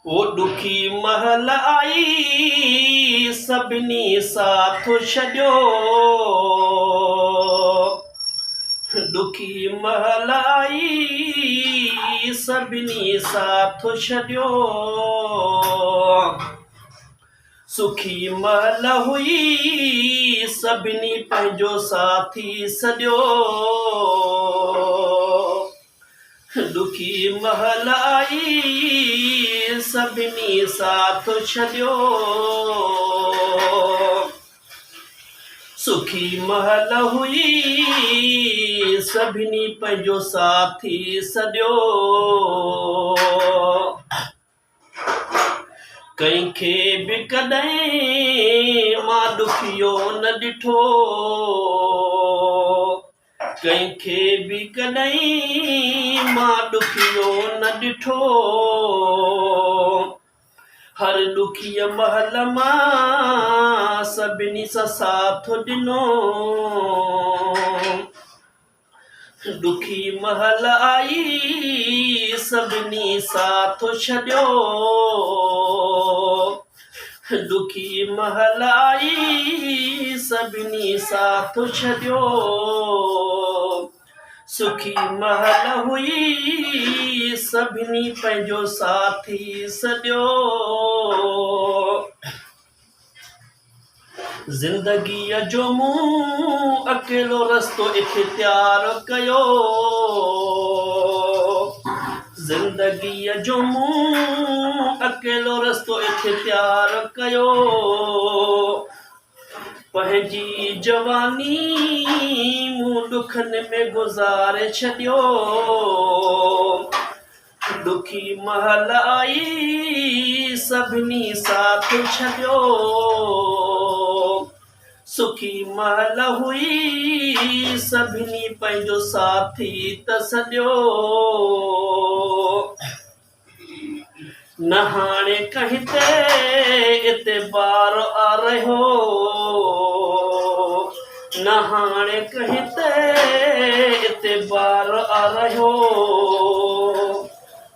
ओ ॾुखी महल आई सभिनी साथ छॾियो। ॾुखी महल आई सभिनी साथ छॾियो। सुखी महल हुई सभिनी पंहिंजो साथी सॼो। ॾुखी महल आई सभिनी साथ छॾियो। सुखी महल हुई सभिनी पंहिंजो साथी सॼो। कंहिंखे बि कॾहिं मां ॾुखियो न ॾिठो। कंहिंखे बि कॾहिं मां ॾुखियो न ॾिठो। हर ॾुखीअ महल मां सभिनी सां साथ ॾिनो। ॾुखी महल आई सभिनी साथ छॾियो। ॾुखी महल आई सभिनी साथ छॾियो। सुखी महल हुई सभिनी पंहिंजो साथी सॼो। ज़िंदगीअ जो मूं अकेलो रस्तो इख्तियार कयो। ज़िंदगीअ जो मूं अकेलो रस्तो इख्तियार कयो। पंहिंजी जवानी मूं ॾुखनि में गुज़ारे छॾियो। ॾुखी महल आई सभिनी साथ छॾियो। सुखी महल हुई सभिनी पंहिंजो साथी त सॼो। न हाणे कंहिं ते एतबार आ रहियो। न हाणे कंहिं ते एतबार आ रहियो।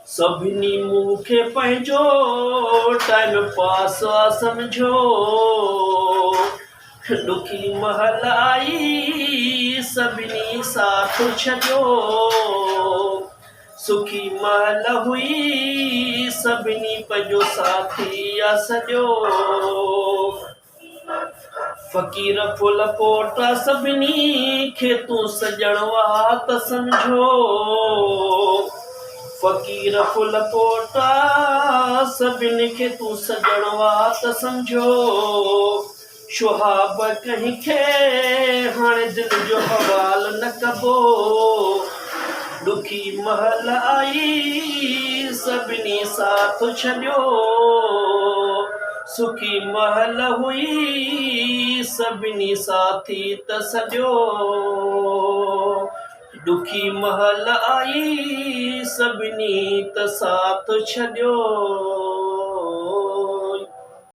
सभिनी मूंखे पंहिंजो टाइम पास आ सम्झो। ॾुखी महल आई सभिनी साथ छॾियो। सुखी महल हुई सभिनी पंहिंजो साथी आ सॼो। फ़क़ीर फुल पोटा सभिनी खे तूं सॼण वा त सम्झो। फ़क़ीर फुल पोटा सभिनी खे तूं सॼण वा त सम्झो। शुहाब कंहिंखे हाणे दिलि जो हवाल न कबो। ॾुखी महल आई सभिनी साथ छॾियो। सुखी महल हुई सभिनी साथी त सॼो। ॾुखी महल आई सभिनी त साथ छॾियो।